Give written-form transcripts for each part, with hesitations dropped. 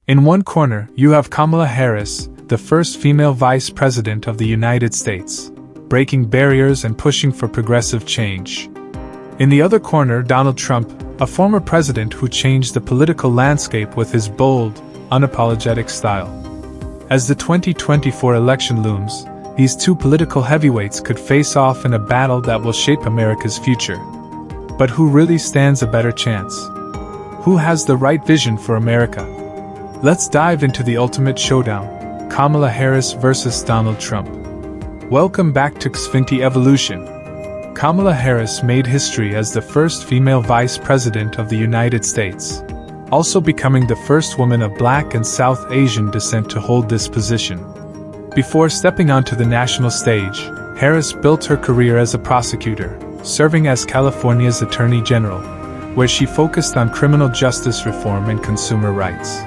In one corner, you have Kamala Harris, the first female vice president of the United States, breaking barriers and pushing for progressive change. In the other corner, Donald Trump, a former president who changed the political landscape with his bold, unapologetic style. As the 2024 election looms, these two political heavyweights could face off in a battle that will shape America's future. But who really stands a better chance? Who has the right vision for America? Let's dive into the ultimate showdown: Kamala Harris versus Donald Trump. Welcome back to Xfinity Evolution. Kamala Harris made history as the first female vice president of the United States, also becoming the first woman of Black and South Asian descent to hold this position. Before stepping onto the national stage, Harris built her career as a prosecutor, serving as California's Attorney General, where she focused on criminal justice reform and consumer rights.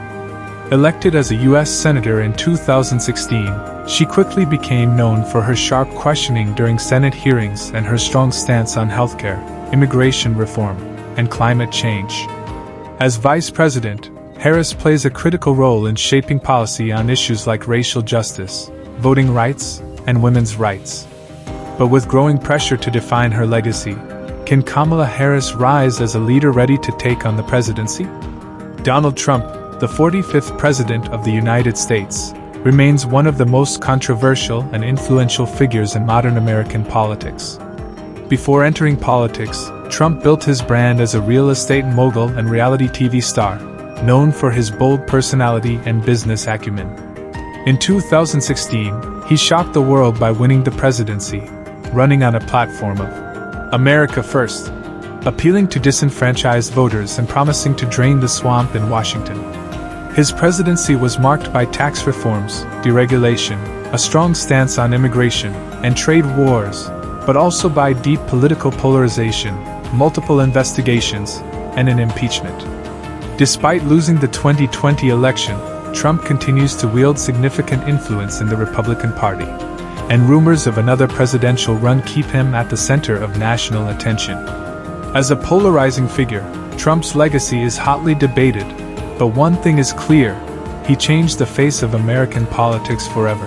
Elected as a U.S. Senator in 2016, she quickly became known for her sharp questioning during Senate hearings and her strong stance on healthcare, immigration reform, and climate change. As Vice President, Harris plays a critical role in shaping policy on issues like racial justice, voting rights, and women's rights. But with growing pressure to define her legacy, can Kamala Harris rise as a leader ready to take on the presidency? Donald Trump, the 45th President of the United States, remains one of the most controversial and influential figures in modern American politics. Before entering politics, Trump built his brand as a real estate mogul and reality TV star, known for his bold personality and business acumen. In 2016, he shocked the world by winning the presidency, running on a platform of America First, appealing to disenfranchised voters and promising to drain the swamp in Washington. His presidency was marked by tax reforms, deregulation, a strong stance on immigration, and trade wars, but also by deep political polarization, multiple investigations, and an impeachment. Despite losing the 2020 election, Trump continues to wield significant influence in the Republican Party, and rumors of another presidential run keep him at the center of national attention. As a polarizing figure, Trump's legacy is hotly debated, but one thing is clear: he changed the face of American politics forever.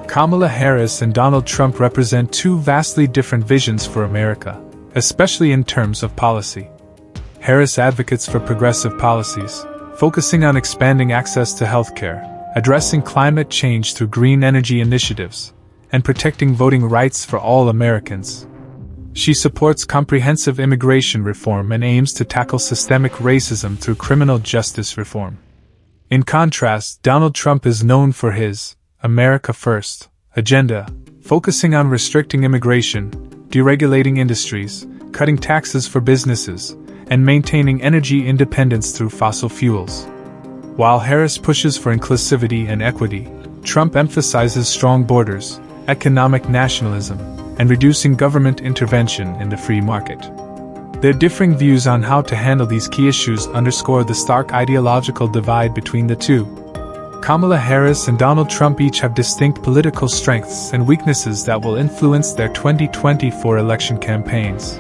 Kamala Harris and Donald Trump represent two vastly different visions for America, especially in terms of policy. Harris advocates for progressive policies, focusing on expanding access to healthcare, addressing climate change through green energy initiatives, and protecting voting rights for all Americans. She supports comprehensive immigration reform and aims to tackle systemic racism through criminal justice reform. In contrast, Donald Trump is known for his America First agenda, focusing on restricting immigration, deregulating industries, cutting taxes for businesses, and maintaining energy independence through fossil fuels. While Harris pushes for inclusivity and equity, Trump emphasizes strong borders, economic nationalism, and reducing government intervention in the free market. Their differing views on how to handle these key issues underscore the stark ideological divide between the two. Kamala Harris and Donald Trump each have distinct political strengths and weaknesses that will influence their 2024 election campaigns.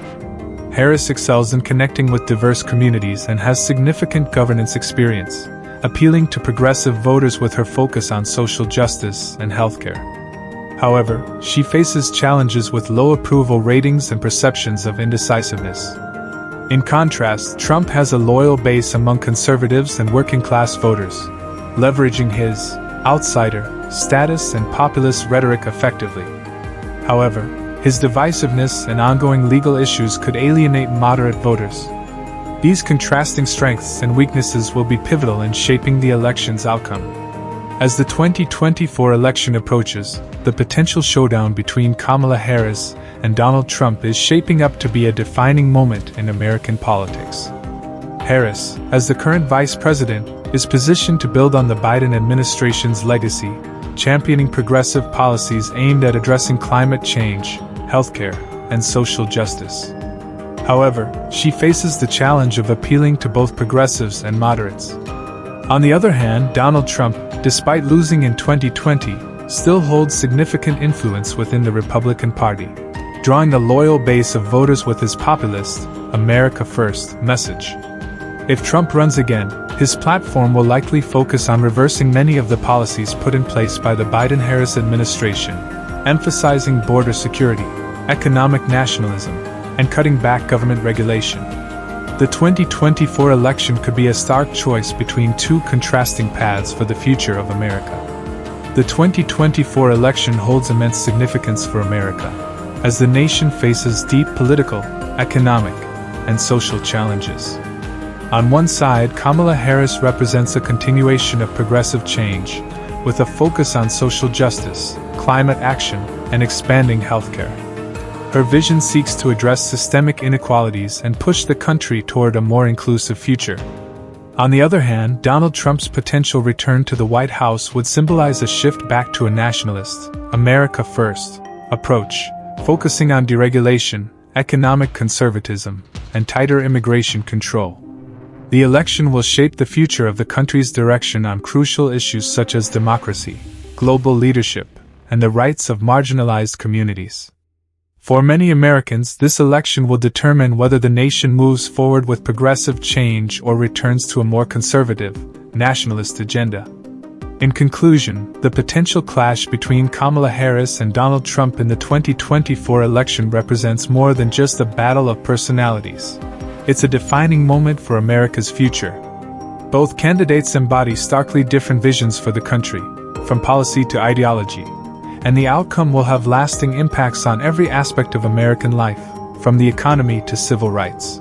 Harris excels in connecting with diverse communities and has significant governance experience, appealing to progressive voters with her focus on social justice and healthcare. However, she faces challenges with low approval ratings and perceptions of indecisiveness. In contrast, Trump has a loyal base among conservatives and working-class voters, leveraging his outsider status and populist rhetoric effectively. However, his divisiveness and ongoing legal issues could alienate moderate voters. These contrasting strengths and weaknesses will be pivotal in shaping the election's outcome. As the 2024 election approaches, the potential showdown between Kamala Harris and Donald Trump is shaping up to be a defining moment in American politics. Harris, as the current vice president, is positioned to build on the Biden administration's legacy, championing progressive policies aimed at addressing climate change, healthcare, and social justice. However, she faces the challenge of appealing to both progressives and moderates. On the other hand, Donald Trump, despite losing in 2020, still holds significant influence within the Republican Party, drawing a loyal base of voters with his populist, America First message. If Trump runs again, his platform will likely focus on reversing many of the policies put in place by the Biden-Harris administration, emphasizing border security, economic nationalism, and cutting back government regulation. The 2024 election could be a stark choice between two contrasting paths for the future of America. The 2024 election holds immense significance for America, as the nation faces deep political, economic, and social challenges. On one side, Kamala Harris represents a continuation of progressive change, with a focus on social justice, climate action, and expanding healthcare. Her vision seeks to address systemic inequalities and push the country toward a more inclusive future. On the other hand, Donald Trump's potential return to the White House would symbolize a shift back to a nationalist, America First approach, focusing on deregulation, economic conservatism, and tighter immigration control. The election will shape the future of the country's direction on crucial issues such as democracy, global leadership, and the rights of marginalized communities. For many Americans, this election will determine whether the nation moves forward with progressive change or returns to a more conservative, nationalist agenda. In conclusion, the potential clash between Kamala Harris and Donald Trump in the 2024 election represents more than just a battle of personalities. It's a defining moment for America's future. Both candidates embody starkly different visions for the country, from policy to ideology, and the outcome will have lasting impacts on every aspect of American life, from the economy to civil rights.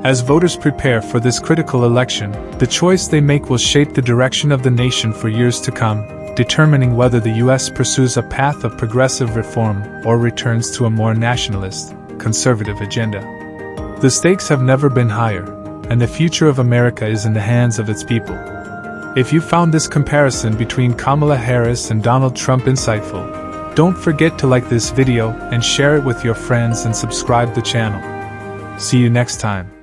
As voters prepare for this critical election, the choice they make will shape the direction of the nation for years to come, determining whether the U.S. pursues a path of progressive reform or returns to a more nationalist, conservative agenda. The stakes have never been higher, and the future of America is in the hands of its people. If you found this comparison between Kamala Harris and Donald Trump insightful, don't forget to like this video and share it with your friends and subscribe the channel. See you next time.